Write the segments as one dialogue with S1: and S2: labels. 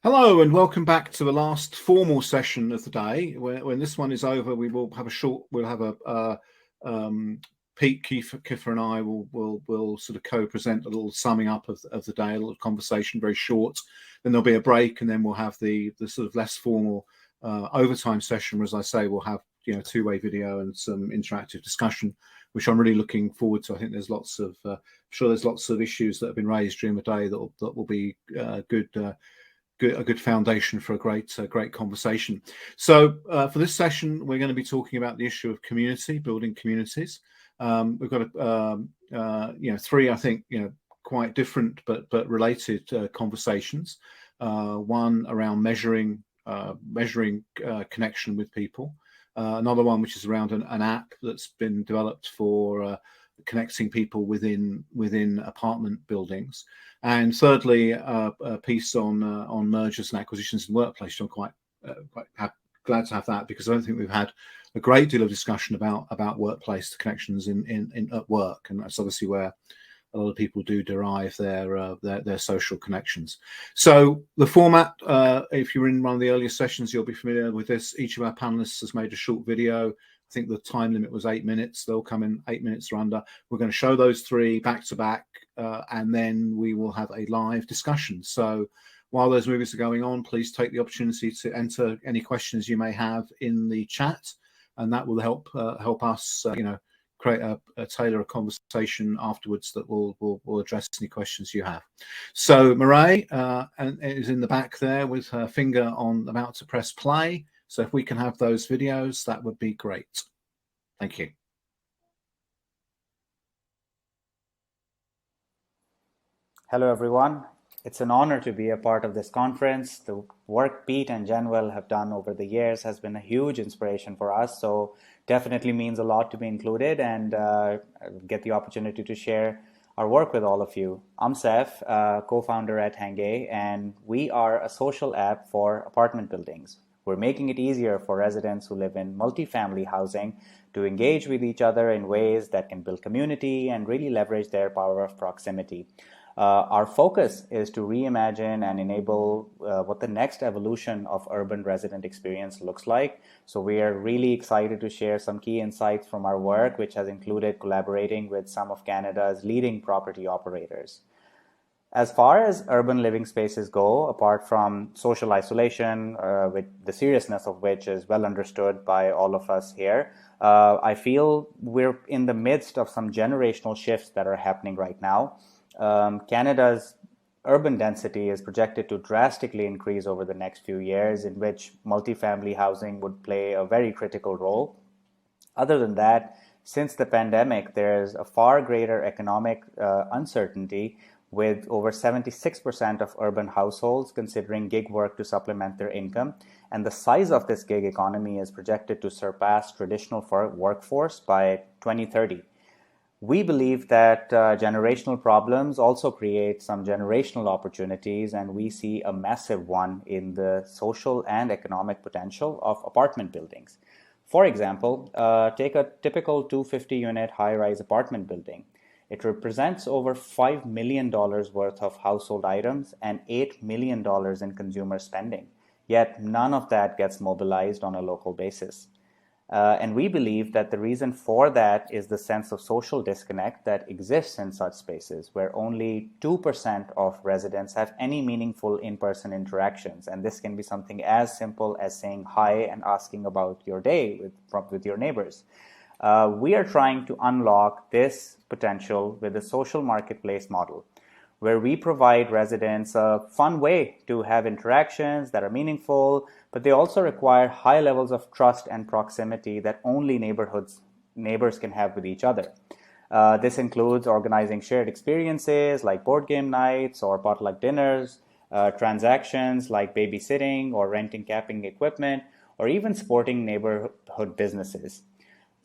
S1: Hello and welcome back to the last formal session of the day. When this one is over, we will have Pete, Kiefer, and I will sort of co-present a little summing up of the day, a little conversation, very short. Then there'll be a break, and then we'll have the sort of less formal overtime session, where, as I say, we'll have two-way video and some interactive discussion, which I'm really looking forward to. I think there's lots of issues that have been raised during the day that will be a good foundation for a great conversation. So for this session, we're going to be talking about the issue of community, building communities. We've got three, I think, quite different but related conversations. One around measuring connection with people. Another one which is around an app that's been developed for connecting people within apartment buildings, and thirdly, a piece on mergers and acquisitions in workplace. I'm quite glad to have that, because I don't think we've had a great deal of discussion about workplace connections in at work, and that's obviously where a lot of people do derive their social connections. So the format, if you're in one of the earlier sessions, you'll be familiar with this. Each of our panelists has made a short video. I think the time limit was 8 minutes. They'll come in 8 minutes or under. We're going to show those three back to back, and then we will have a live discussion. So while those movies are going on, please take the opportunity to enter any questions you may have in the chat, and that will help us, tailor a conversation afterwards that will address any questions you have. So Marae is in the back there with her finger about to press play. So if we can have those videos, that would be great. Thank you.
S2: Hello, everyone. It's an honor to be a part of this conference. The work Pete and Jenwell have done over the years has been a huge inspiration for us. So definitely means a lot to be included and get the opportunity to share our work with all of you. I'm Saif, co-founder at Hangeh, and we are a social app for apartment buildings. We're making it easier for residents who live in multifamily housing to engage with each other in ways that can build community and really leverage their power of proximity. Our focus is to reimagine and enable what the next evolution of urban resident experience looks like. So we are really excited to share some key insights from our work, which has included collaborating with some of Canada's leading property operators. As far as urban living spaces go, apart from social isolation, with the seriousness of which is well understood by all of us here, I feel we're in the midst of some generational shifts that are happening right now. Canada's urban density is projected to drastically increase over the next few years, in which multifamily housing would play a very critical role. Other than that, since the pandemic, there's a far greater economic uncertainty, with over 76% of urban households considering gig work to supplement their income. And the size of this gig economy is projected to surpass traditional workforce by 2030. We believe that generational problems also create some generational opportunities, and we see a massive one in the social and economic potential of apartment buildings. For example, take a typical 250-unit high-rise apartment building. It represents over $5 million worth of household items and $8 million in consumer spending. Yet none of that gets mobilized on a local basis. And we believe that the reason for that is the sense of social disconnect that exists in such spaces, where only 2% of residents have any meaningful in-person interactions. And this can be something as simple as saying hi and asking about your day with your neighbors. We are trying to unlock this potential with a social marketplace model, where we provide residents a fun way to have interactions that are meaningful, but they also require high levels of trust and proximity that only neighbors can have with each other. This includes organizing shared experiences like board game nights or potluck dinners, transactions like babysitting or renting camping equipment, or even supporting neighborhood businesses.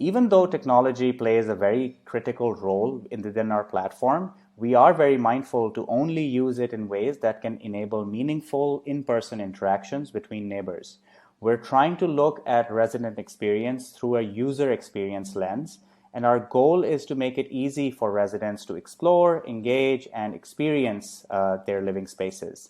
S2: Even though technology plays a very critical role within our platform, we are very mindful to only use it in ways that can enable meaningful in-person interactions between neighbors. We're trying to look at resident experience through a user experience lens, and our goal is to make it easy for residents to explore, engage, and experience their living spaces.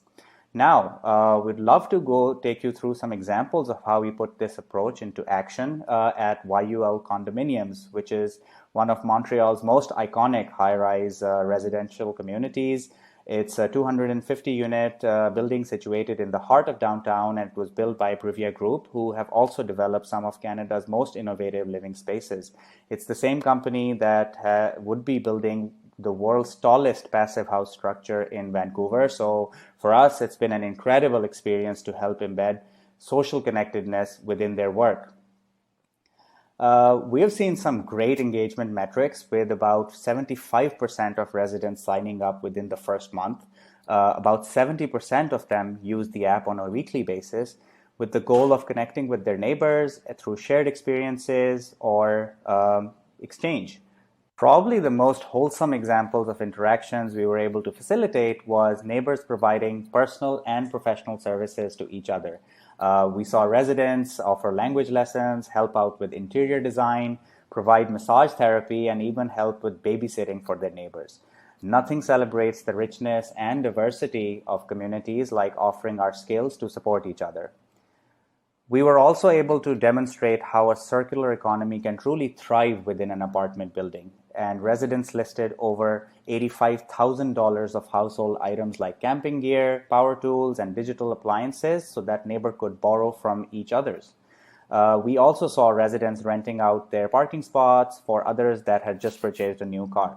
S2: Now, we'd love to go take you through some examples of how we put this approach into action at YUL Condominiums, which is one of Montreal's most iconic high-rise residential communities. It's a 250-unit building situated in the heart of downtown, and it was built by Privia Group, who have also developed some of Canada's most innovative living spaces. It's the same company that would be building the world's tallest passive house structure in Vancouver. So for us, it's been an incredible experience to help embed social connectedness within their work. We have seen some great engagement metrics with about 75% of residents signing up within the first month. About 70% of them use the app on a weekly basis with the goal of connecting with their neighbors through shared experiences or exchange. Probably the most wholesome examples of interactions we were able to facilitate was neighbors providing personal and professional services to each other. We saw residents offer language lessons, help out with interior design, provide massage therapy, and even help with babysitting for their neighbors. Nothing celebrates the richness and diversity of communities like offering our skills to support each other. We were also able to demonstrate how a circular economy can truly thrive within an apartment building, and residents listed over $85,000 of household items like camping gear, power tools, and digital appliances so that neighbor could borrow from each other's. We also saw residents renting out their parking spots for others that had just purchased a new car.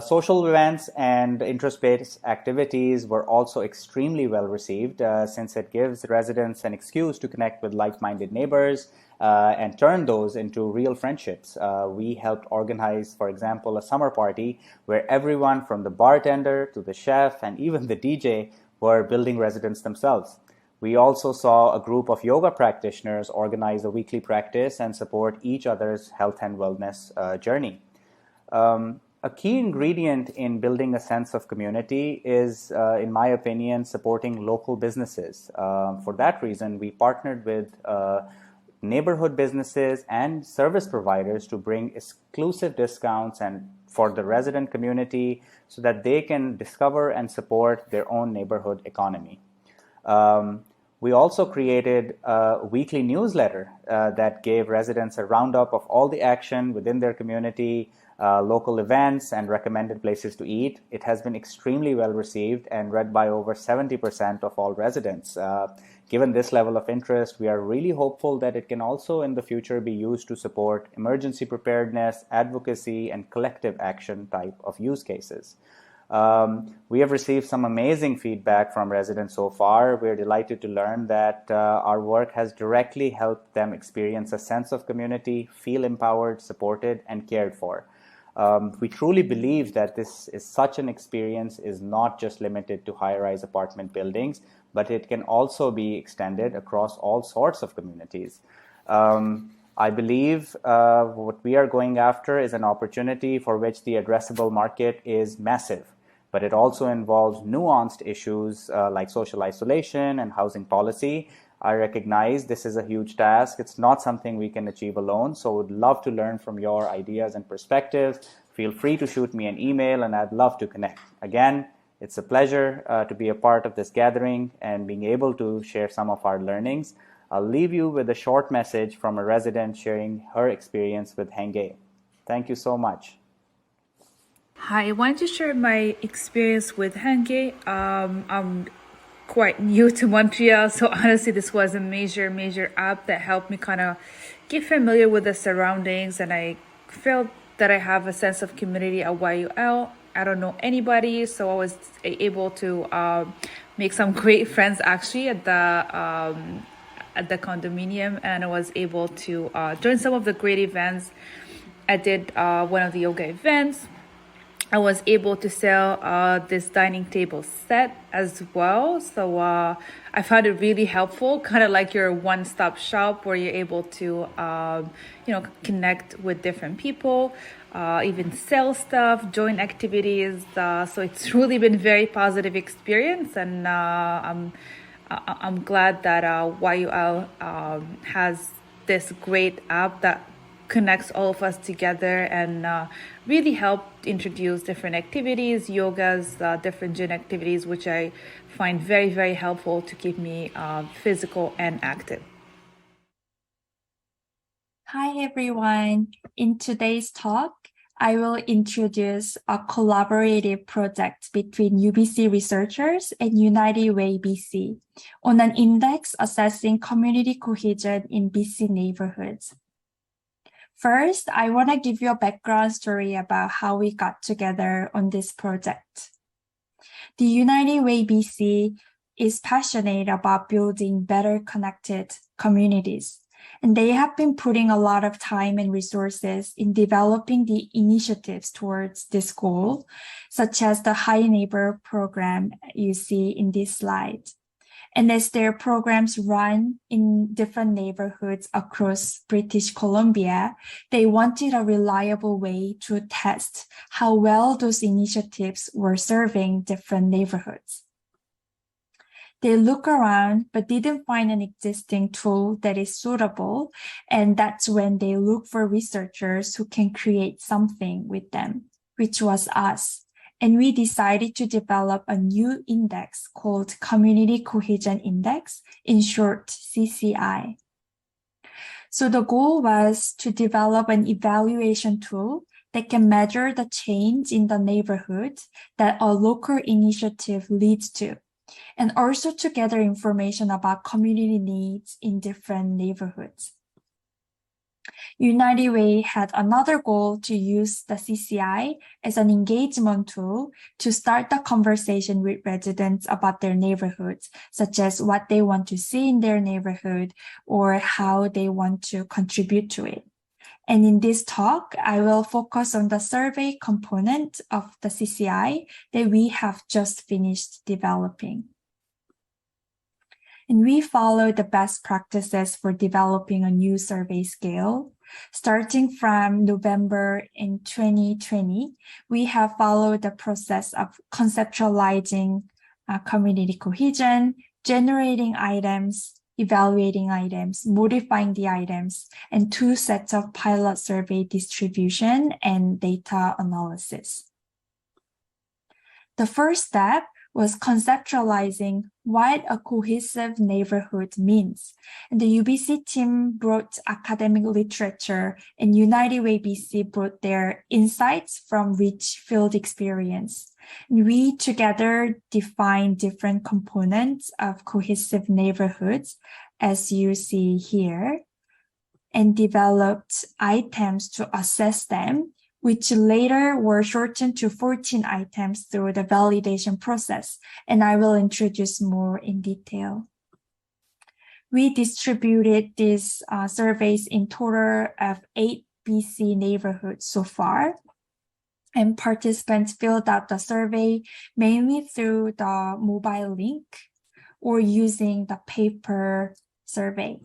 S2: Social events and interest-based activities were also extremely well received since it gives residents an excuse to connect with like-minded neighbors and turn those into real friendships. We helped organize, for example, a summer party where everyone from the bartender to the chef and even the DJ were building residents themselves. We also saw a group of yoga practitioners organize a weekly practice and support each other's health and wellness journey. A key ingredient in building a sense of community is, in my opinion, supporting local businesses. For that reason, we partnered with neighborhood businesses and service providers to bring exclusive discounts and for the resident community so that they can discover and support their own neighborhood economy. We also created a weekly newsletter that gave residents a roundup of all the action within their community, local events, and recommended places to eat. It has been extremely well received and read by over 70% of all residents. Given this level of interest, we are really hopeful that it can also in the future be used to support emergency preparedness, advocacy, and collective action type of use cases. We have received some amazing feedback from residents so far. We're delighted to learn that our work has directly helped them experience a sense of community, feel empowered, supported, and cared for. We truly believe that this is such an experience is not just limited to high-rise apartment buildings, but it can also be extended across all sorts of communities. I believe what we are going after is an opportunity for which the addressable market is massive, but it also involves nuanced issues like social isolation and housing policy. I recognize this is a huge task. It's not something we can achieve alone, so would love to learn from your ideas and perspectives. Feel free to shoot me an email and I'd love to connect. Again, it's a pleasure to be a part of this gathering and being able to share some of our learnings. I'll leave you with a short message from a resident sharing her experience with Hangeh. Thank you so much.
S3: Hi, I wanted to share my experience with Hangeh. I'm quite new to Montreal, so honestly this was a major app that helped me kind of get familiar with the surroundings, and I felt that I have a sense of community at YUL. I don't know anybody, so I was able to make some great friends actually at the condominium, and I was able to join some of the great events. I did one of the yoga events. I was able to sell this dining table set as well. So I found it really helpful, kind of like your one-stop shop where you're able to, connect with different people, even sell stuff, join activities. So it's really been very positive experience, and I'm glad that YUL has this great app that connects all of us together and really help introduce different activities, yogas, different gym activities, which I find very, very helpful to keep me physical and active.
S4: Hi, everyone. In today's talk, I will introduce a collaborative project between UBC researchers and United Way BC on an index assessing community cohesion in BC neighborhoods. First, I want to give you a background story about how we got together on this project. The United Way BC is passionate about building better connected communities, and they have been putting a lot of time and resources in developing the initiatives towards this goal, such as the High Neighbor program you see in this slide. And as their programs run in different neighborhoods across British Columbia, they wanted a reliable way to test how well those initiatives were serving different neighborhoods. They look around but didn't find an existing tool that is suitable, and that's when they look for researchers who can create something with them, which was us. And we decided to develop a new index called Community Cohesion Index, in short, CCI. So the goal was to develop an evaluation tool that can measure the change in the neighborhood that a local initiative leads to, and also to gather information about community needs in different neighborhoods. United Way had another goal to use the CCI as an engagement tool to start the conversation with residents about their neighborhoods, such as what they want to see in their neighborhood or how they want to contribute to it. And in this talk, I will focus on the survey component of the CCI that we have just finished developing. And we follow the best practices for developing a new survey scale. Starting from November in 2020, we have followed the process of conceptualizing community cohesion, generating items, evaluating items, modifying the items, and 2 sets of pilot survey distribution and data analysis. The first step was conceptualizing what a cohesive neighborhood means. And the UBC team brought academic literature, and United Way BC brought their insights from rich field experience. And we together defined different components of cohesive neighborhoods, as you see here, and developed items to assess them, which later were shortened to 14 items through the validation process, and I will introduce more in detail. We distributed these surveys in total of 8 BC neighborhoods so far, and participants filled out the survey mainly through the mobile link or using the paper survey.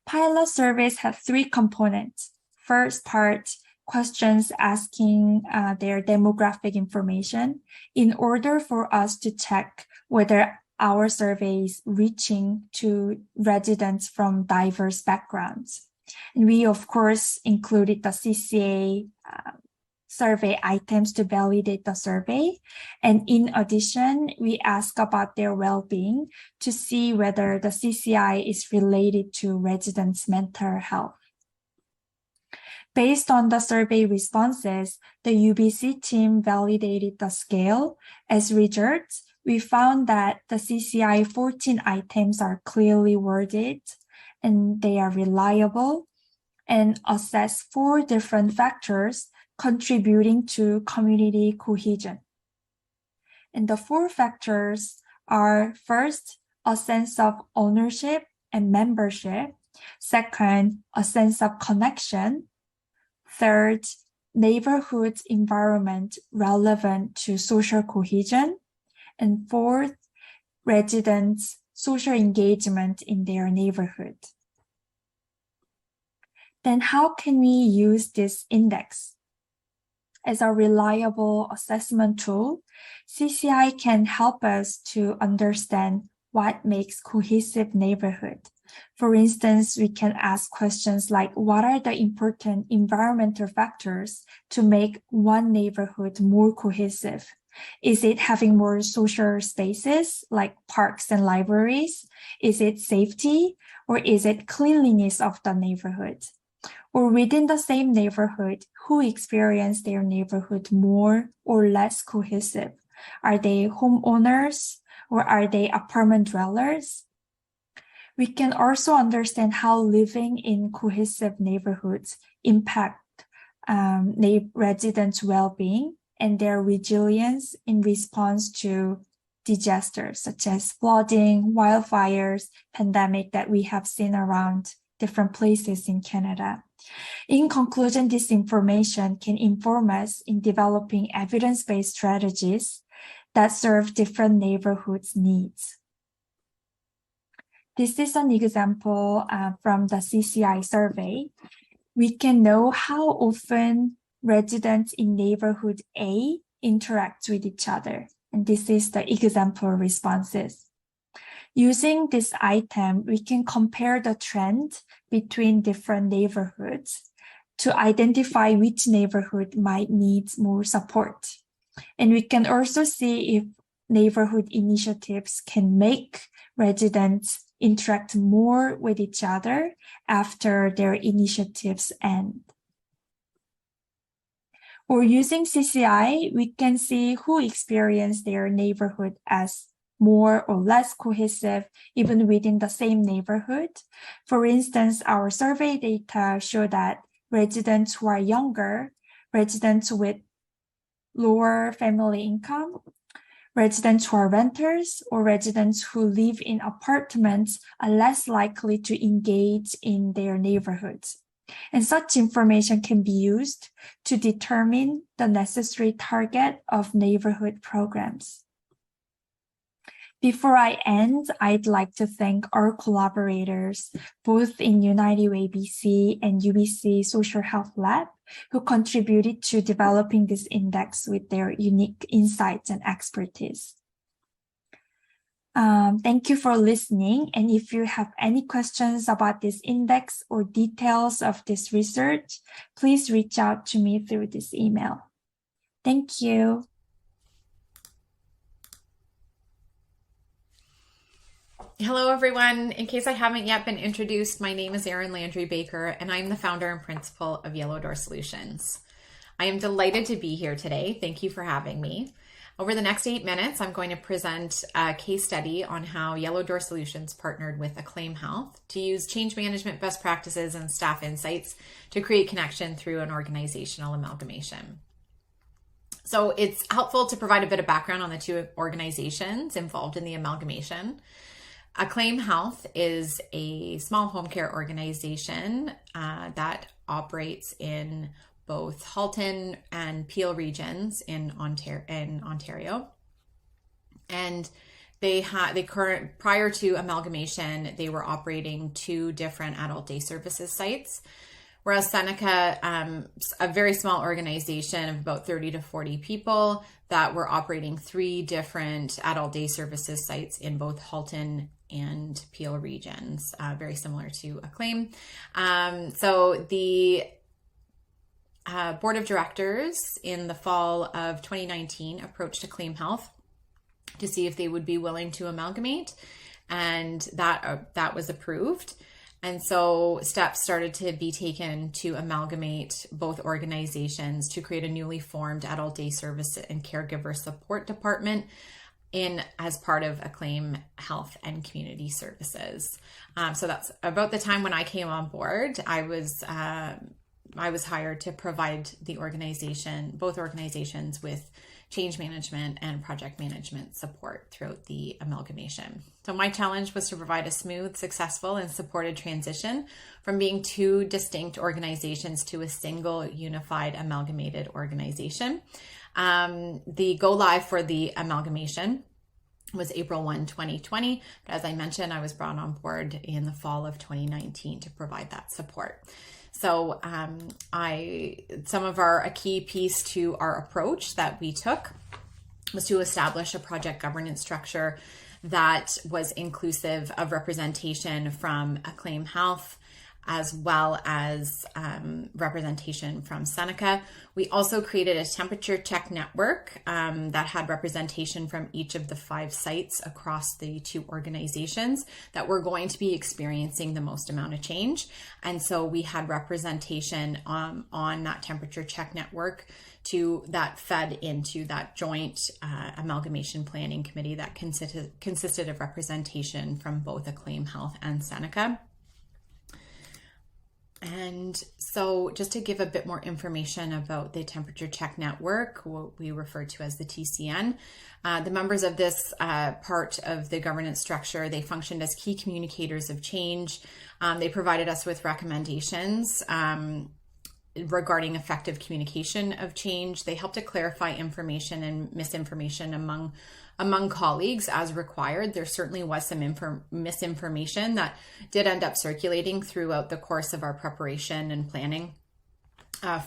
S4: Pilot surveys have 3 components. First part, questions asking their demographic information in order for us to check whether our survey is reaching to residents from diverse backgrounds. And we, of course, included the CCA survey items to validate the survey. And in addition, we ask about their well-being to see whether the CCI is related to residents' mental health. Based on the survey responses, the UBC team validated the scale. As results, we found that the CCI 14 items are clearly worded and they are reliable and assess 4 different factors contributing to community cohesion. And the 4 factors are, first, a sense of ownership and membership. Second, a sense of connection. Third, neighborhood environment relevant to social cohesion. And fourth, residents' social engagement in their neighborhood. Then how can we use this index? As a reliable assessment tool, CCI can help us to understand what makes cohesive neighborhood. For instance, we can ask questions like, what are the important environmental factors to make one neighborhood more cohesive? Is it having more social spaces like parks and libraries? Is it safety? Or is it cleanliness of the neighborhood? Or within the same neighborhood, who experience their neighborhood more or less cohesive? Are they homeowners or are they apartment dwellers? We can also understand how living in cohesive neighborhoods impact residents' well-being and their resilience in response to disasters such as flooding, wildfires, pandemic that we have seen around different places in Canada. In conclusion, this information can inform us in developing evidence-based strategies that serve different neighborhoods' needs. This is an example from the CCI survey. We can know how often residents in neighborhood A interact with each other. And this is the example responses. Using this item, we can compare the trend between different neighborhoods to identify which neighborhood might need more support. And we can also see if neighborhood initiatives can make residents interact more with each other after their initiatives end. Or using CCI, we can see who experienced their neighborhood as more or less cohesive, even within the same neighborhood. For instance, our survey data show that residents who are younger, residents with lower family income, residents who are renters, or residents who live in apartments are less likely to engage in their neighborhoods. And such information can be used to determine the necessary target of neighborhood programs. Before I end, I'd like to thank our collaborators, both in United Way BC and UBC Social Health Lab, who contributed to developing this index with their unique insights and expertise. Thank you for listening. And if you have any questions about this index or details of this research, please reach out to me through this email. Thank you.
S5: Hello, everyone. In case I haven't yet been introduced, my name is Erin Landry-Baker, and I'm the founder and principal of Yellow Door Solutions. I am delighted to be here today. Thank you for having me. Over the next 8 minutes, I'm going to present a case study on how Yellow Door Solutions partnered with Acclaim Health to use change management best practices and staff insights to create connection through an organizational amalgamation. So it's helpful to provide a bit of background on the two organizations involved in the amalgamation. Acclaim Health is a small home care organization that operates in both Halton and Peel regions in Ontario. And prior to amalgamation, they were operating 2 different adult day services sites, whereas Seneca, a very small organization of about 30 to 40 people that were operating 3 different adult day services sites in both Halton and Peel regions, very similar to Acclaim. So the board of directors in the fall of 2019 approached Acclaim Health to see if they would be willing to amalgamate, and that was approved. And so steps started to be taken to amalgamate both organizations to create a newly formed adult day service and caregiver support department as part of Acclaim Health and Community Services. So that's about the time when I came on board. I was hired to provide both organizations with change management and project management support throughout the amalgamation. So my challenge was to provide a smooth, successful, and supported transition from being 2 distinct organizations to a single, unified, amalgamated organization. The go live for the amalgamation was April 1, 2020. But as I mentioned, I was brought on board in the fall of 2019 to provide that support. So a key piece to our approach that we took was to establish a project governance structure that was inclusive of representation from Acclaim Health, as well as representation from Seneca. We also created a temperature check network that had representation from each of the 5 sites across the 2 organizations that were going to be experiencing the most amount of change. And so we had representation on that temperature check network that fed into that joint amalgamation planning committee that consisted of representation from both Acclaim Health and Seneca. And so just to give a bit more information about the temperature check network, what we refer to as the TCN, the members of this part of the governance structure, they functioned as key communicators of change. They provided us with recommendations regarding effective communication of change. They helped to clarify information and misinformation among colleagues as required. There certainly was some misinformation that did end up circulating throughout the course of our preparation and planning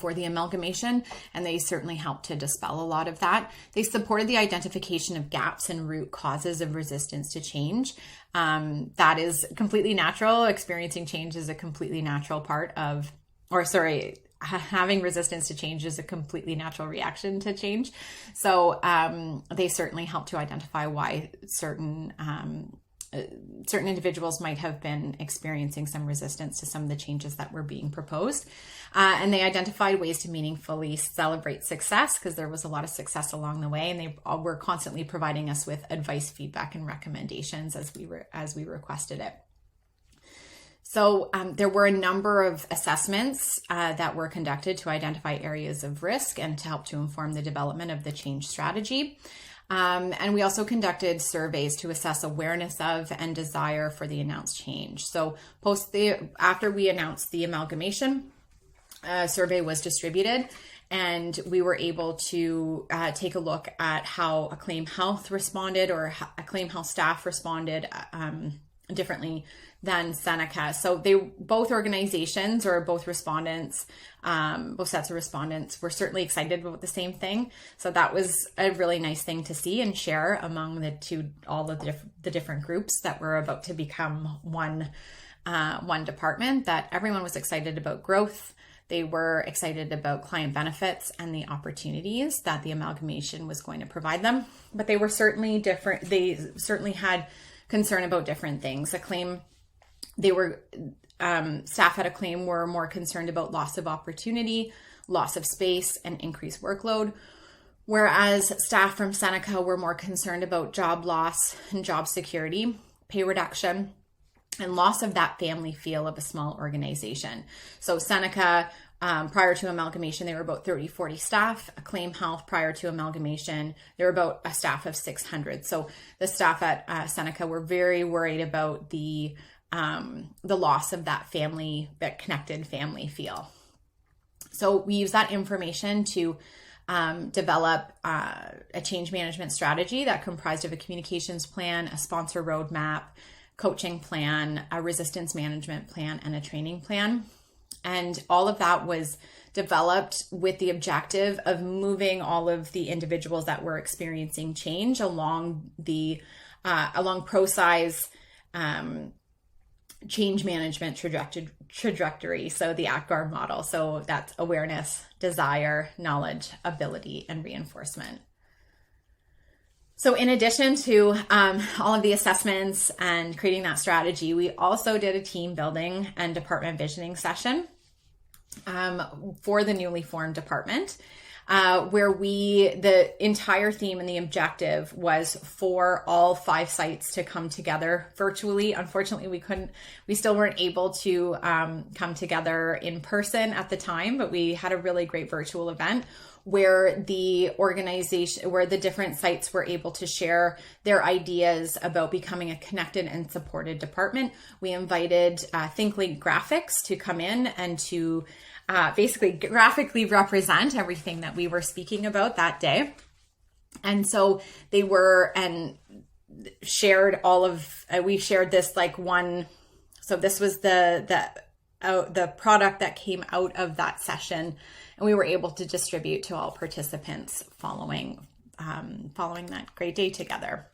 S5: for the amalgamation, and they certainly helped to dispel a lot of that. They supported the identification of gaps and root causes of resistance to change. That is completely natural. Experiencing change is a completely natural part of, having resistance to change is a completely natural reaction to change. So they certainly help to identify why certain individuals might have been experiencing some resistance to some of the changes that were being proposed. And they identified ways to meaningfully celebrate success, because there was a lot of success along the way, and they were constantly providing us with advice, feedback, and recommendations as we requested it. So there were a number of assessments that were conducted to identify areas of risk and to help to inform the development of the change strategy. And we also conducted surveys to assess awareness of and desire for the announced change. So after we announced the amalgamation, a survey was distributed, and we were able to take a look at how Acclaim Health responded, or Acclaim Health staff responded differently than Seneca. So both organizations, or both respondents, both sets of respondents, were certainly excited about the same thing. So that was a really nice thing to see and share among all of the different groups that were about to become one department, that everyone was excited about growth. They were excited about client benefits and the opportunities that the amalgamation was going to provide them. But they were certainly different. They certainly had concern about different things. Staff at Acclaim were more concerned about loss of opportunity, loss of space, and increased workload, whereas staff from Seneca were more concerned about job loss and job security, pay reduction, and loss of that family feel of a small organization. So Seneca, prior to amalgamation, they were about 30-40 staff. Acclaim Health, prior to amalgamation, they were about a staff of 600. So the staff at Seneca were very worried about the loss of that connected family feel. So we use that information to develop a change management strategy that comprised of a communications plan, a sponsor roadmap, coaching plan, a resistance management plan, and a training plan. And all of that was developed with the objective of moving all of the individuals that were experiencing change along ProSci's change management trajectory. So the ACGAR model. So that's awareness, desire, knowledge, ability, and reinforcement. So in addition to all of the assessments and creating that strategy, we also did a team building and department visioning session for the newly formed department, where the entire theme and the objective was for all 5 sites to come together virtually. Unfortunately, we still weren't able to come together in person at the time, but we had a really great virtual event where the different sites were able to share their ideas about becoming a connected and supported department. We invited ThinkLink Graphics to come in and to basically graphically represent everything that we were speaking about that day. And so they were, and shared we shared this so this was the product that came out of that session, and we were able to distribute to all participants following that great day together.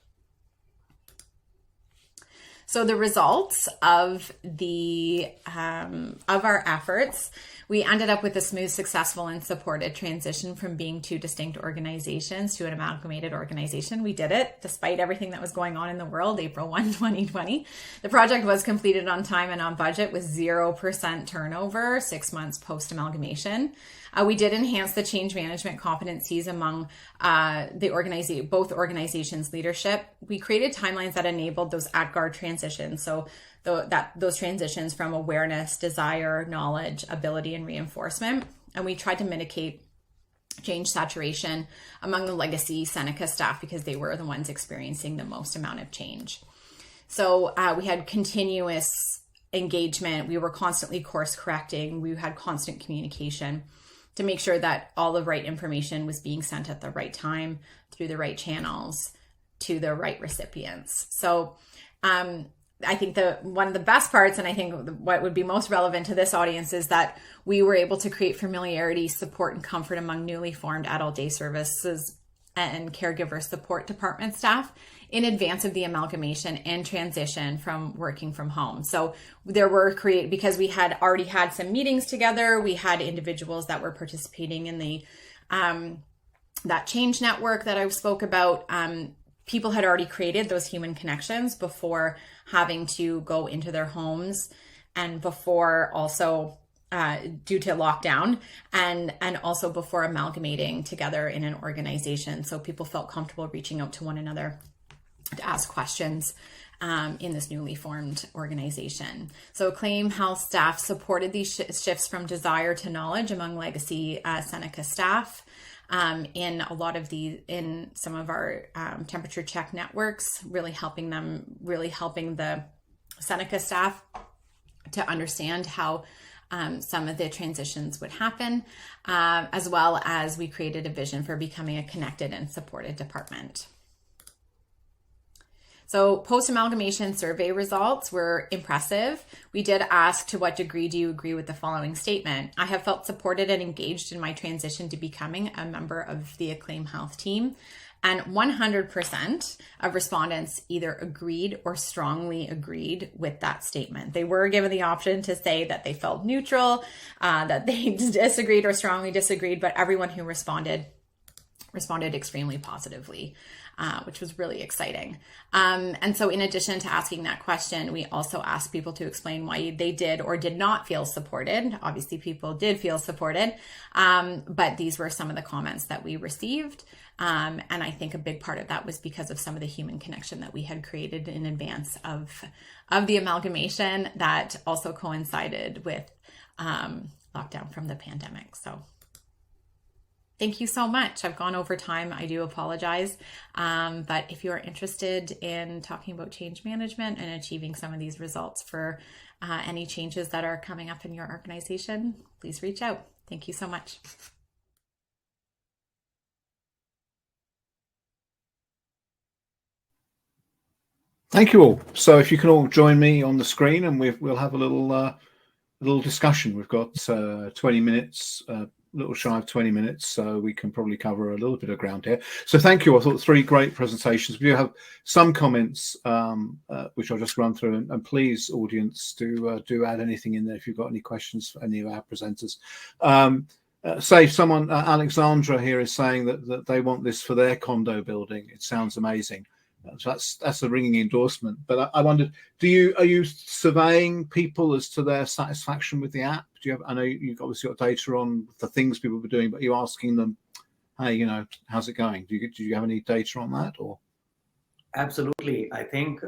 S5: So the results of our efforts, we ended up with a smooth, successful, and supported transition from being two distinct organizations to an amalgamated organization. We did it despite everything that was going on in the world, April 1, 2020. The project was completed on time and on budget with 0% turnover 6 months post-amalgamation. We did enhance the change management competencies among both organizations' leadership. We created timelines that enabled those at-guard transitions. So those transitions from awareness, desire, knowledge, ability, and reinforcement. And we tried to mitigate change saturation among the legacy Seneca staff because they were the ones experiencing the most amount of change. So we had continuous engagement. We were constantly course correcting. We had constant communication to make sure that all the right information was being sent at the right time through the right channels to the right recipients. So I think one of the best parts, and I think what would be most relevant to this audience, is that we were able to create familiarity, support, and comfort among newly formed adult day services and caregiver support department staff in advance of the amalgamation and transition from working from home. So there were because we had already had some meetings together, we had individuals that were participating in the that change network that I spoke about. People had already created those human connections before having to go into their homes and before also due to lockdown and also before amalgamating together in an organization. So people felt comfortable reaching out to one another to ask questions in this newly formed organization. So Acclaim Health staff supported these shifts from desire to knowledge among legacy Seneca staff. In some of our temperature check networks, really helping the Seneca staff to understand how some of the transitions would happen, as well as we created a vision for becoming a connected and supported department. So post-amalgamation survey results were impressive. We did ask, to what degree do you agree with the following statement? I have felt supported and engaged in my transition to becoming a member of the Acclaim Health team. And 100% of respondents either agreed or strongly agreed with that statement. They were given the option to say that they felt neutral, that they disagreed or strongly disagreed, but everyone who responded extremely positively. Which was really exciting. And so in addition to asking that question, we also asked people to explain why they did or did not feel supported. Obviously, people did feel supported, but these were some of the comments that we received. And I think a big part of that was because of some of the human connection that we had created in advance of the amalgamation that also coincided with lockdown from the pandemic. So thank you so much. I've gone over time. I do apologize. But if you are interested in talking about change management and achieving some of these results for any changes that are coming up in your organization, please reach out. Thank you so much.
S1: Thank you all. So if you can all join me on the screen, and we'll have a little discussion. We've got 20 minutes. Little shy of 20 minutes, so we can probably cover a little bit of ground here. So thank you. I thought 3 great presentations. We do have some comments, which I'll just run through, and please, audience, do add anything in there if you've got any questions for any of our presenters. Saif, Alexandra here is saying that they want this for their condo building. It sounds amazing. So that's a ringing endorsement. But I wondered, are you surveying people as to their satisfaction with the app? I know you've obviously got data on the things people were doing, but are you asking them, hey, how's it going? Do you have any data on that? Or
S2: Absolutely. I think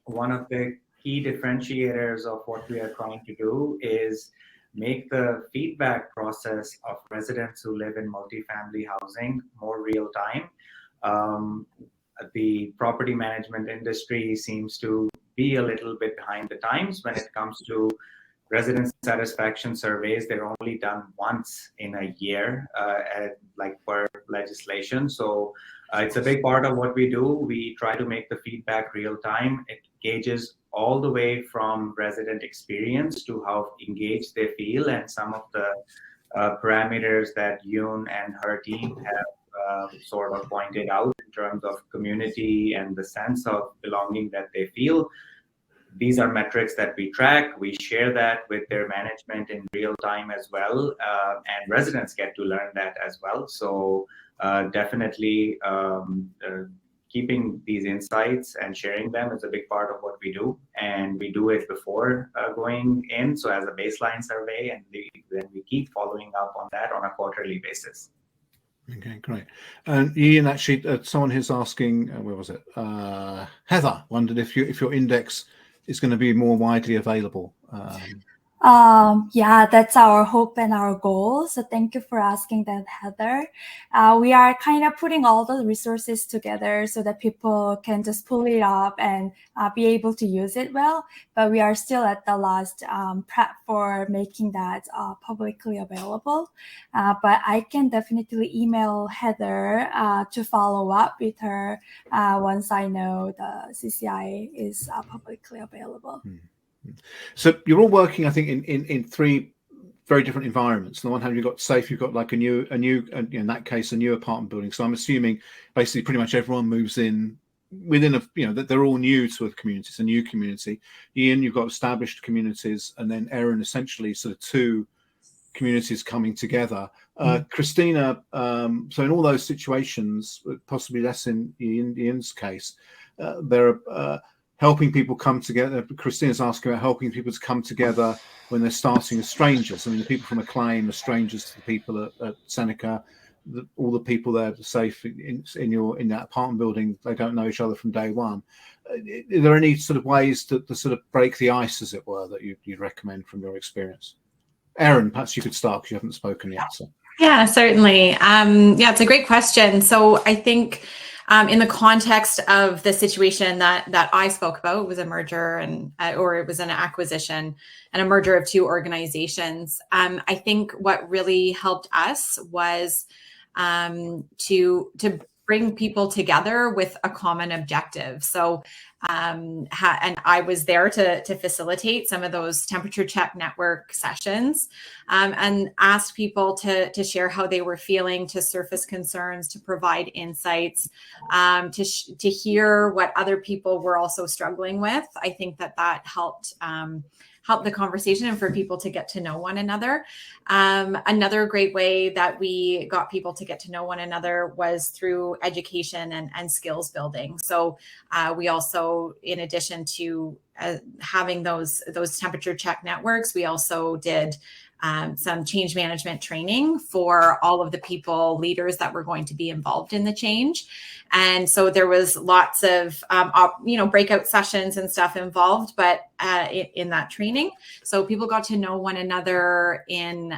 S2: one of the key differentiators of what we are trying to do is make the feedback process of residents who live in multifamily housing more real time. The property management industry seems to be a little bit behind the times when it comes to resident satisfaction surveys. They're only done once in a year, per legislation. So it's a big part of what we do. We try to make the feedback real time. It gauges all the way from resident experience to how engaged they feel, and some of the parameters that Yeeun and her team have sort of pointed out in terms of community and the sense of belonging that they feel. these are metrics that we track. We share that with their management in real time as well, and residents get to learn that as well. So definitely keeping these insights and sharing them is a big part of what we do, and we do it before going in, so as a baseline survey, and then we keep following up on that on a quarterly basis.
S1: Okay, great. And Yeeun, actually, someone who's asking, where was it? Heather wondered if your index is going to be more widely available.
S4: Yeah, that's our hope and our goal. So thank you for asking that, Heather. We are kind of putting all the resources together so that people can just pull it up and be able to use it well. But we are still at the last prep for making that publicly available. But I can definitely email Heather to follow up with her once I know the CCI is publicly available.
S1: So you're all working, I think, in three very different environments. On the one hand, you've got Saif, you've got like a new, in that case, a new apartment building. So I'm assuming basically pretty much everyone moves in within that they're all new to a community. It's a new community. Yeeun, you've got established communities, and then Erin, essentially sort of two communities coming together. Christina, so in all those situations, possibly less in Yeeun's case, there are helping people come together. Christina's asking about helping people to come together when they're starting as strangers. I mean, the people from Acclaim are strangers to the people at Seneca. All the people there, Safe in that apartment building, they don't know each other from day one. Are there any sort of ways to sort of break the ice, as it were, that you'd recommend from your experience? Erin, perhaps you could start because you haven't spoken yet. So.
S5: Yeah, certainly. Yeah, it's a great question. So I think in the context of the situation that I spoke about, it was a merger or it was an acquisition and a merger of two organizations. I think what really helped us was to bring people together with a common objective. So, and I was there to facilitate some of those temperature check network sessions, and asked people to share how they were feeling, to surface concerns, to provide insights, to hear what other people were also struggling with. I think that helped the conversation and for people to get to know one another. Another great way that we got people to get to know one another was through education and skills building. So we also, in addition to having those temperature check networks, we also did some change management training for all of the leaders that were going to be involved in the change. And so there was lots of, breakout sessions and stuff involved, but in that training. So people got to know one another in,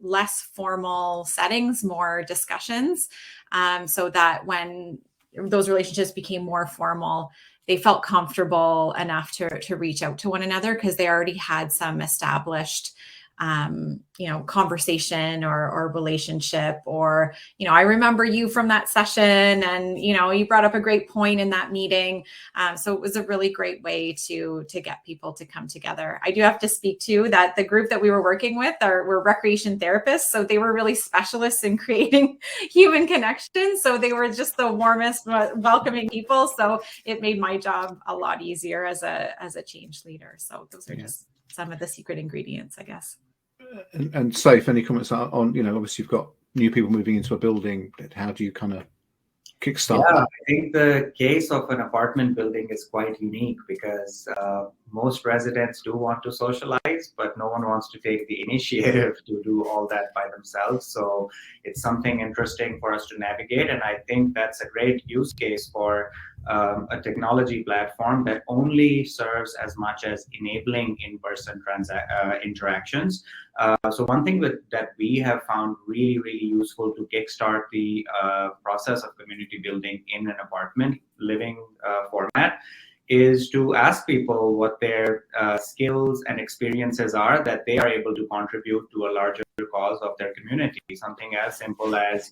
S5: less formal settings, more discussions, so that when those relationships became more formal, they felt comfortable enough to reach out to one another because they already had some established conversation or relationship, or, I remember you from that session and, you brought up a great point in that meeting. So it was a really great way to get people to come together. I do have to speak to that the group that we were working with were recreation therapists. So they were really specialists in creating human connections. So they were just the warmest, welcoming people. So it made my job a lot easier as a change leader. So those are just some of the secret ingredients, I guess.
S1: And Saif, any comments on, obviously you've got new people moving into a building. How do you kind of kickstart that?
S2: I think the case of an apartment building is quite unique because most residents do want to socialize, but no one wants to take the initiative to do all that by themselves. So it's something interesting for us to navigate. And I think that's a great use case for a technology platform that only serves as much as enabling in-person interactions. So one thing that we have found really, really useful to kickstart the process of community building in an apartment living format is to ask people what their skills and experiences are that they are able to contribute to a larger cause of their community. Something as simple as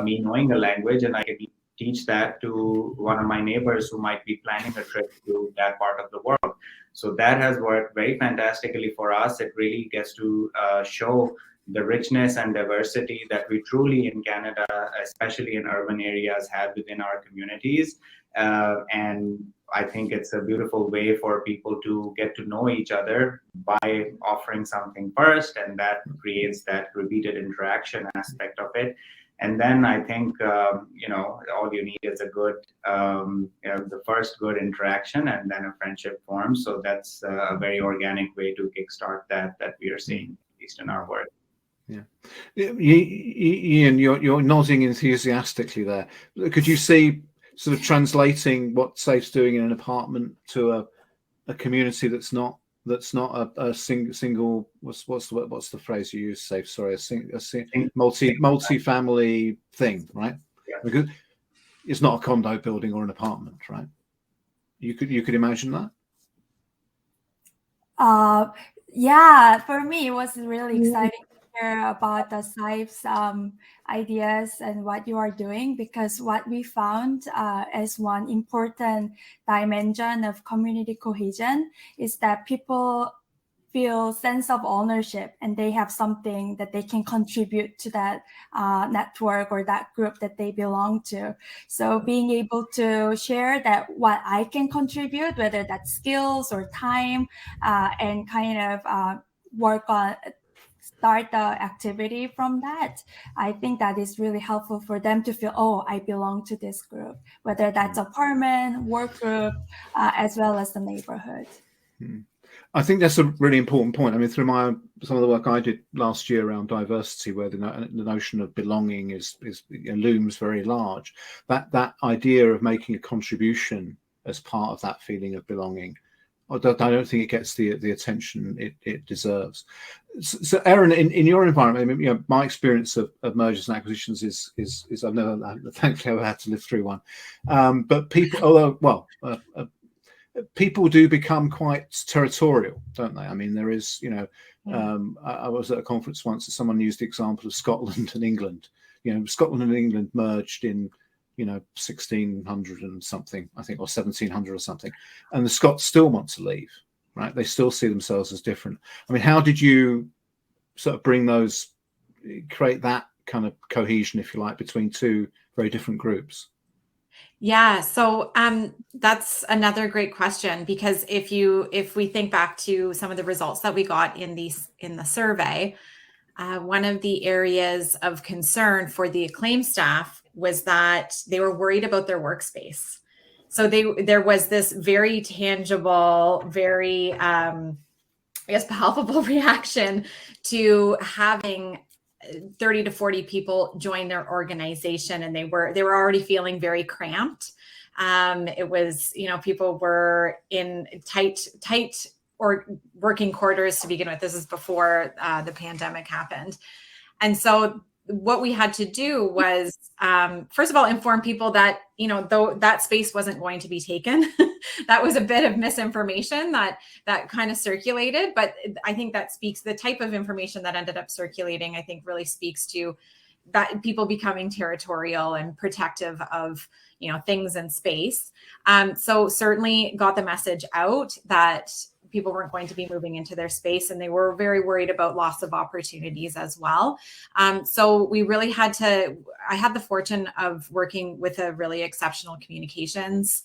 S2: me knowing a language and I can teach that to one of my neighbors who might be planning a trip to that part of the world. So that has worked very fantastically for us. It really gets to show the richness and diversity that we truly in Canada, especially in urban areas, have within our communities. And I think it's a beautiful way for people to get to know each other by offering something first, and that creates that repeated interaction aspect of it. And then I think, all you need is a good, the first good interaction, and then a friendship forms. So that's a very organic way to kickstart that we are seeing, at least in our work.
S1: Yeah, Yeeun, you're nodding enthusiastically there. Could you see sort of translating what Saif's doing in an apartment to a community that's not a single what's the phrase you use, Saif? Sorry, a multi-family thing, right?
S2: Yeah.
S1: Because it's not a condo building or an apartment, right? You could imagine that.
S4: Yeah, for me, it was really exciting to hear about the Saif's ideas and what you are doing, because what we found as one important dimension of community cohesion is that people feel sense of ownership and they have something that they can contribute to that network or that group that they belong to. So being able to share that what I can contribute, whether that's skills or time, and kind of start the activity from that, I think that is really helpful for them to feel, oh, I belong to this group, whether that's apartment, work group, as well as the neighborhood.
S1: I think that's a really important point. I mean, through some of the work I did last year around diversity, where the notion of belonging looms very large, that idea of making a contribution as part of that feeling of belonging, I don't think it gets the attention it deserves. So, Erin, in your environment, I mean, my experience of mergers and acquisitions is I've thankfully ever had to live through one, but people, people do become quite territorial, don't they? I mean, there is, I was at a conference once and someone used the example of Scotland and England. Scotland and England merged in 1600 and something, I think, or 1700 or something, and the Scots still want to leave, right? They still see themselves as different. I mean, how did you sort of create that kind of cohesion, if you like, between two very different groups?
S5: Yeah, so that's another great question, because if we think back to some of the results that we got in the survey, one of the areas of concern for the Acclaim staff was that they were worried about their workspace. So there was this very tangible, very palpable reaction to having 30 to 40 people join their organization, and they were already feeling very cramped. It was, people were in tight or working quarters to begin with. This is before the pandemic happened. And so what we had to do was, first of all, inform people that, though that space wasn't going to be taken, that was a bit of misinformation that kind of circulated. But I think that speaks, the type of information that ended up circulating, I think really speaks to that people becoming territorial and protective of, things in space. So certainly got the message out that people weren't going to be moving into their space, and they were very worried about loss of opportunities as well. So we really I had the fortune of working with a really exceptional communications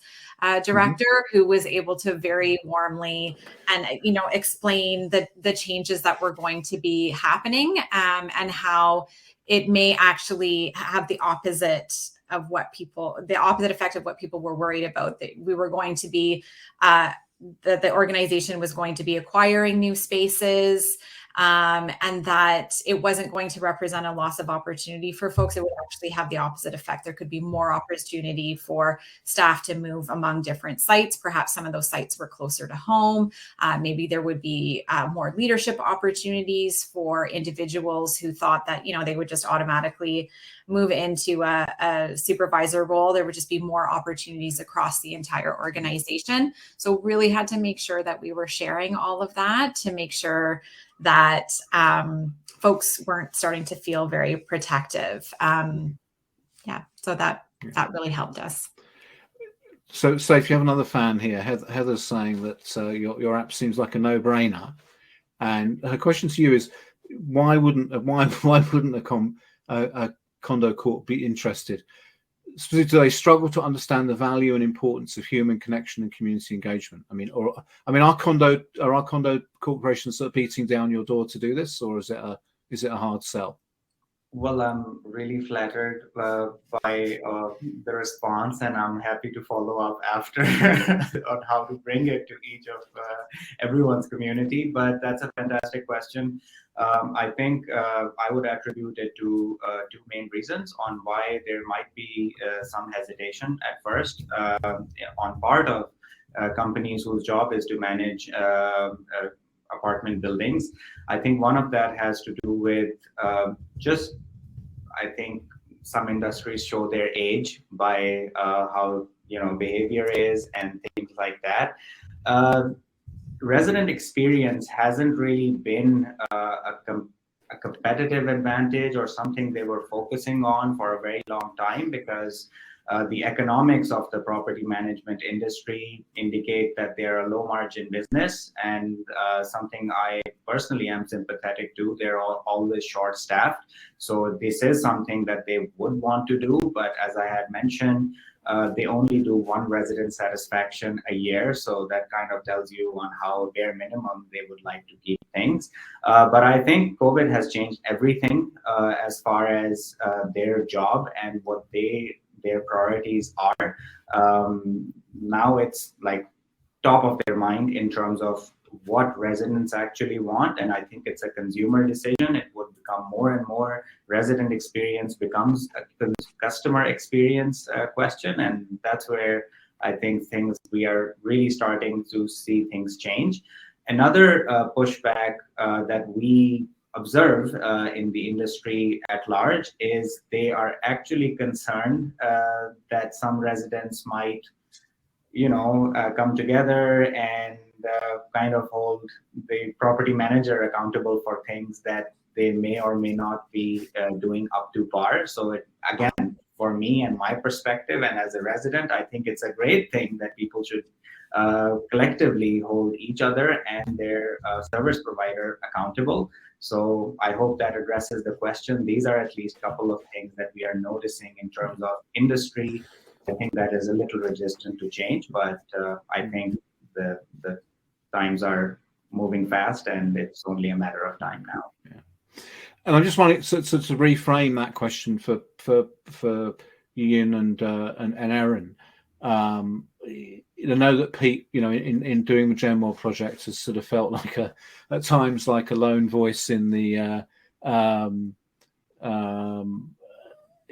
S5: director who was able to very warmly and, explain the changes that were going to be happening, and how it may actually have the opposite effect of what people were worried about. That we were going to be, that the organization was going to be acquiring new spaces, and that it wasn't going to represent a loss of opportunity for folks. It would actually have the opposite effect. There could be more opportunity for staff to move among different sites. Perhaps some of those sites were closer to home. Maybe there would be more leadership opportunities for individuals who thought that, they would just automatically move into a supervisor role. There would just be more opportunities across the entire organization. So really had to make sure that we were sharing all of that to make sure that folks weren't starting to feel very protective. So that really helped us.
S1: So, Saif, you have another fan here. Heather's saying that your app seems like a no-brainer, and her question to you is, why wouldn't a condo court be interested? do they struggle to understand the value and importance of human connection and community engagement? I mean, are condo corporations that are beating down your door to do this, or is it a hard sell?
S2: Well, I'm really flattered by the response, and I'm happy to follow up after on how to bring it to each of everyone's community. But that's a fantastic question. I think I would attribute it to two main reasons on why there might be some hesitation at first on part of companies whose job is to manage apartment buildings. I think one of that has to do with I think some industries show their age by how behavior is and things like that. Resident experience hasn't really been a competitive advantage or something they were focusing on for a very long time, because the economics of the property management industry indicate that they're a low margin business, and something I personally am sympathetic to. They're always short staffed. So this is something that they would want to do. But as I had mentioned, they only do one resident satisfaction a year. So that kind of tells you on how bare minimum they would like to keep things. But I think COVID has changed everything as far as their job and what their priorities are. Now it's like top of their mind in terms of what residents actually want, and I think it's a consumer decision. It would become more and more resident experience becomes a customer experience question, and that's where I think we are really starting to see things change. Another pushback that we observe in the industry at large is they are actually concerned that some residents might, come together and kind of hold the property manager accountable for things that they may or may not be doing up to par. So again, for me and my perspective, and as a resident, I think it's a great thing that people should collectively hold each other and their service provider accountable. So I hope that addresses the question. These are at least a couple of things that we are noticing in terms of industry. I think that is a little resistant to change, but I think the times are moving fast, and it's only a matter of time now.
S1: Yeah. And I'm just wondering, so to reframe that question for Yeeun and Erin. I know that Pete, in doing the Genworth project, has sort of felt like at times like a lone voice in the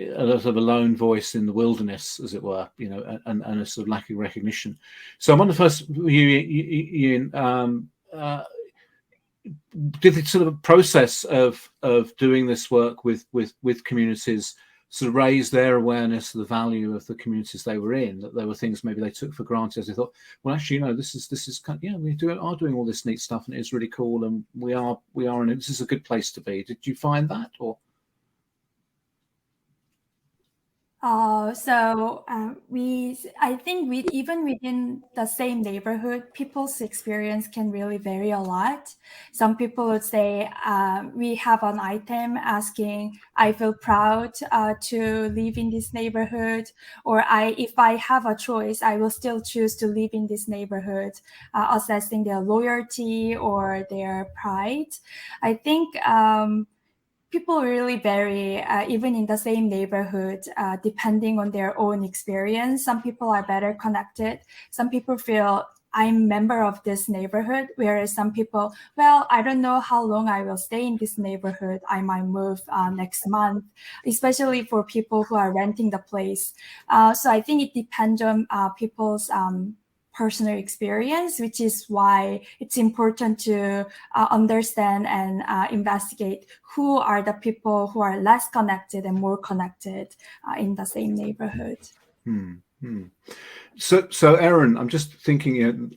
S1: a sort of a lone voice in the wilderness, as it were, and a sort of lack of recognition. So I'm on the first, Yeeun, did the sort of process of doing this work with communities sort of raise their awareness of the value of the communities they were in, that there were things maybe they took for granted as they thought, well, actually, this is kind of, we are doing all this neat stuff and it is really cool, and we are in it. This is a good place to be. Did you find that, or?
S4: I think even within the same neighborhood, people's experience can really vary a lot. Some people would say, we have an item asking, I feel proud to live in this neighborhood, or if I have a choice, I will still choose to live in this neighborhood, assessing their loyalty or their pride. I think people really vary, even in the same neighborhood, depending on their own experience. Some people are better connected. Some people feel, I'm a member of this neighborhood, whereas some people, well, I don't know how long I will stay in this neighborhood. I might move next month, especially for people who are renting the place. So I think it depends on people's personal experience, which is why it's important to understand and investigate who are the people who are less connected and more connected in the same neighborhood.
S1: So Erin, I'm just thinking,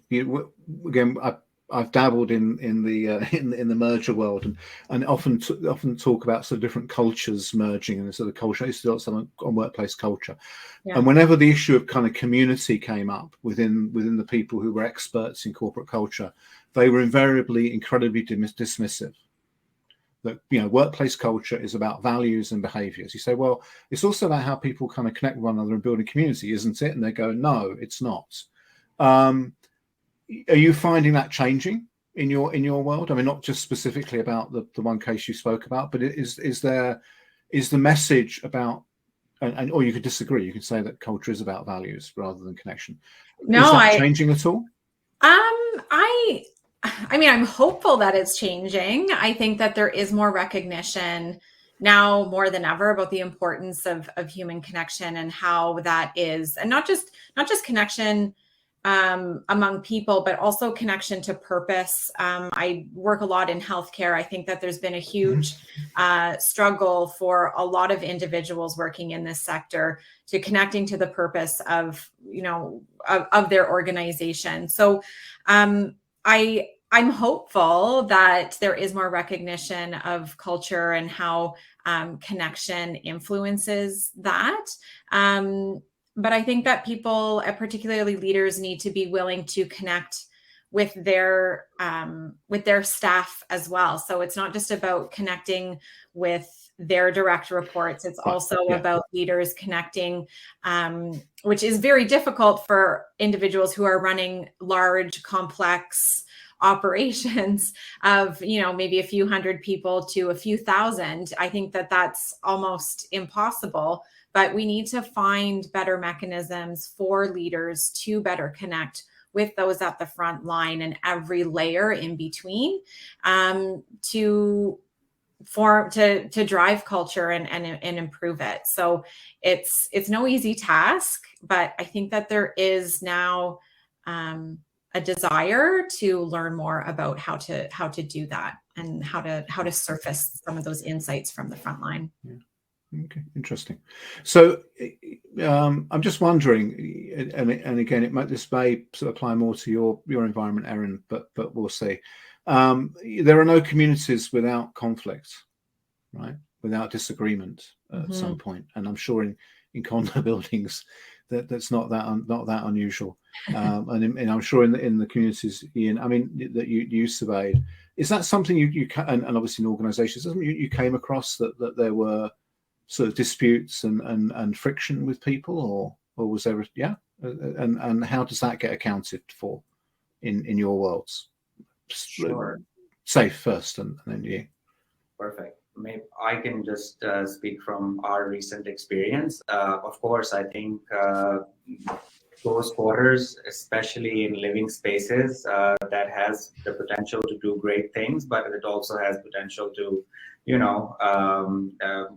S1: again, I've dabbled in the merger world and often talk about sort of different cultures merging and the sort of culture. I used to do something on workplace culture, and whenever the issue of kind of community came up within the people who were experts in corporate culture, they were invariably incredibly dismissive. that, you know, workplace culture is about values and behaviors. You say, well, it's also about how people kind of connect with one another and build a community, isn't it? And they go, no, it's not. Are you finding that changing in your world? I mean, not just specifically about the one case you spoke about, but is the message about, and or you could disagree, you could say that culture is about values rather than connection.
S5: No,
S1: is that changing at all?
S5: I mean, I'm hopeful that it's changing. I think that there is more recognition now more than ever about the importance of human connection and how that is, and not just connection among people, but also connection to purpose. I work a lot in healthcare. I think that there's been a huge struggle for a lot of individuals working in this sector to connecting to the purpose of, you know, of their organization. So I'm hopeful that there is more recognition of culture and how connection influences that. But I think that people, particularly leaders, need to be willing to connect with their staff as well. So it's not just about connecting with their direct reports. It's also about leaders connecting, which is very difficult for individuals who are running large, complex operations of, you know, maybe a few hundred people to a few thousand. I think that that's almost impossible, but we need to find better mechanisms for leaders to better connect with those at the front line and every layer in between, to drive culture and improve it. So it's no easy task, but I think that there is now a desire to learn more about how to do that and how to surface some of those insights from the front line.
S1: Yeah. Okay, interesting. So I'm just wondering, and again, this may sort of apply more to your environment, Erin, but we'll see. There are no communities without conflict, right? Without disagreement at some point, and I'm sure in condo buildings that's not that unusual. And I'm sure in the communities, Yeeun, I mean, that you surveyed, is that something you and obviously in organisations, you came across that there were sort of disputes and friction with people, or was there? And how does that get accounted for in your worlds?
S6: Sure.
S1: Saif first, and then you.
S6: Perfect. Maybe I can just speak from our recent experience. Of course, I think close quarters, especially in living spaces, that has the potential to do great things, but it also has potential to,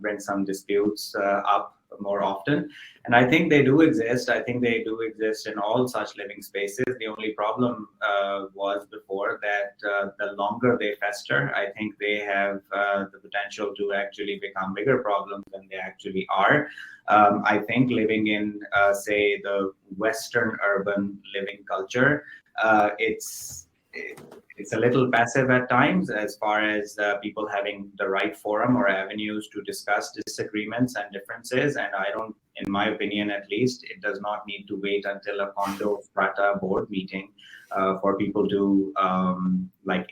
S6: bring some disputes up more often. And I think they do exist. I think they do exist in all such living spaces. The only problem was before that the longer they fester, I think they have the potential to actually become bigger problems than they actually are. I think living in, say, the Western urban living culture, it's a little passive at times as far as people having the right forum or avenues to discuss disagreements and differences. And in my opinion, at least, it does not need to wait until a condo strata board meeting for people to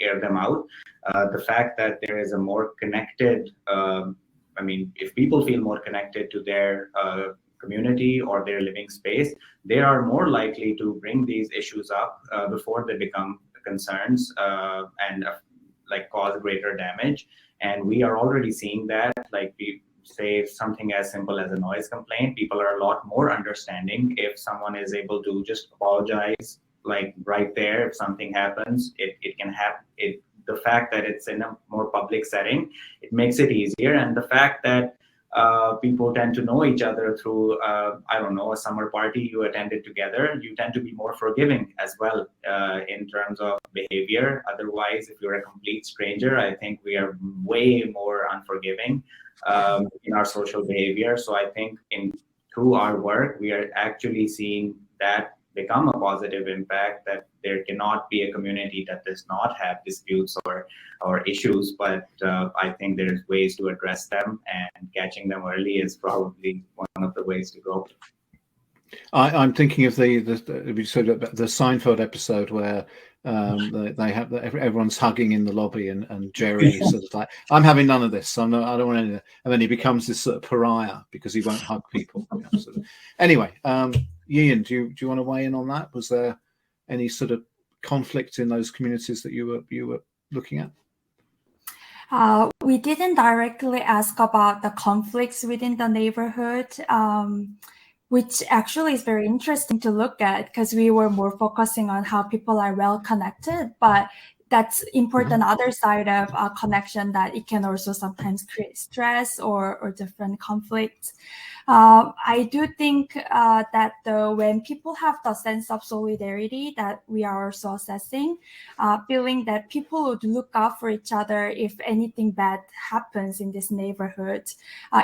S6: air them out. The fact that there is a more connected, if people feel more connected to their community or their living space, they are more likely to bring these issues up before they become concerns and cause greater damage. And we are already seeing that. Like, we say something as simple as a noise complaint, people are a lot more understanding if someone is able to just apologize right there. If something happens, it can happen. The fact that it's in a more public setting, it makes it easier. And the fact that people tend to know each other through, a summer party you attended together, you tend to be more forgiving as well in terms of behavior. Otherwise, if you're a complete stranger, I think we are way more unforgiving in our social behavior. So I think through our work, we are actually seeing that become a positive impact, that there cannot be a community that does not have disputes or issues, but I think there's ways to address them, and catching them early is probably one of the ways to go.
S1: I'm thinking of the Seinfeld episode where They have everyone's hugging in the lobby, and Jerry sort of like, I'm having none of this. So I don't want any. And then he becomes this sort of pariah because he won't hug people. Sort of. Anyway, Yeeun, do you want to weigh in on that? Was there any sort of conflict in those communities that you were looking at?
S4: We didn't directly ask about the conflicts within the neighborhood, which actually is very interesting to look at, because we were more focusing on how people are well connected, but that's important other side of connection, that it can also sometimes create stress or different conflicts. I do think that when people have the sense of solidarity that we are also assessing, feeling that people would look out for each other if anything bad happens in this neighborhood,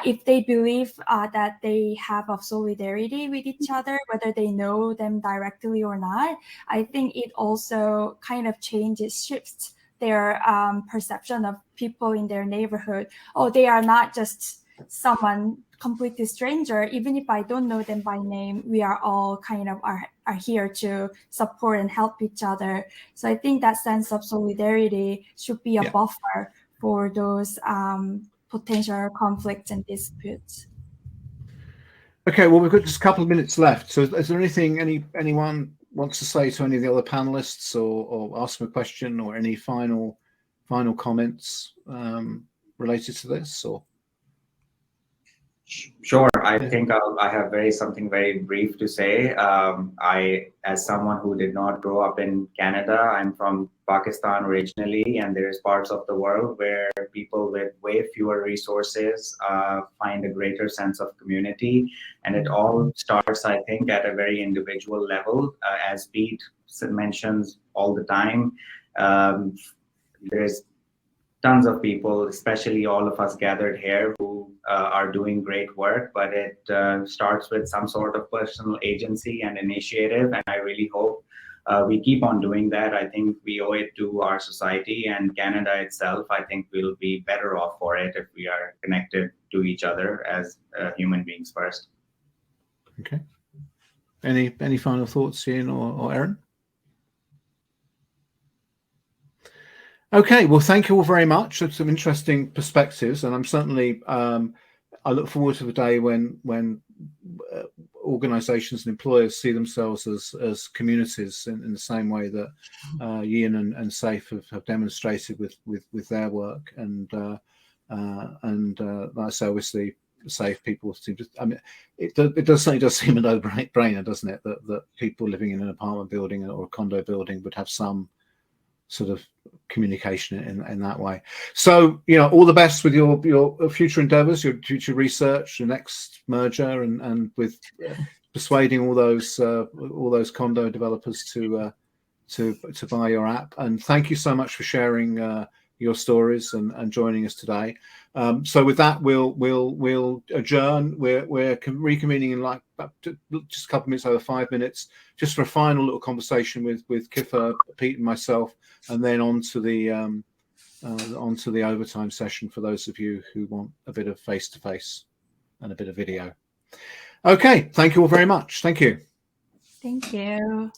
S4: if they believe that they have a solidarity with each other, whether they know them directly or not, I think it also kind of shifts their perception of people in their neighborhood. Oh, they are not just someone completely stranger. Even if I don't know them by name, we are all kind of are here to support and help each other. So I think that sense of solidarity should be a buffer for those potential conflicts and disputes.
S1: Okay, well, we've got just a couple of minutes left. So is there anything anyone wants to say to any of the other panelists, or ask them a question, or any final comments related to this? Or
S6: Sure. I think I have something very brief to say. As someone who did not grow up in Canada, I'm from Pakistan originally, and there's parts of the world where people with way fewer resources find a greater sense of community. And it all starts, I think, at a very individual level. As Pete mentions all the time, there's tons of people, especially all of us gathered here, who are doing great work, but it starts with some sort of personal agency and initiative. And I really hope we keep on doing that. I think we owe it to our society and Canada itself. I think we'll be better off for it if we are connected to each other as human beings first.
S1: Okay. Any final thoughts, Yeeun or Erin? Okay, well, thank you all very much. It's some interesting perspectives, and I'm certainly I look forward to the day when organisations and employers see themselves as communities in the same way that Yeeun and Saif have demonstrated with their work, and like I say, obviously, Saif, people seem to. I mean, it certainly does seem a no-brainer, doesn't it, that people living in an apartment building or a condo building would have some sort of communication in that way. So, all the best with your future endeavors, your future research, your next merger, and with persuading all those condo developers to buy your app. And thank you so much for sharing your stories and joining us today. So with that, we'll adjourn. We're reconvening in just a couple of minutes, over 5 minutes, just for a final little conversation with Kiffer, Pete, and myself, and then onto the overtime session for those of you who want a bit of face-to-face and a bit of video. Okay, thank you all very much. Thank you.
S4: Thank you.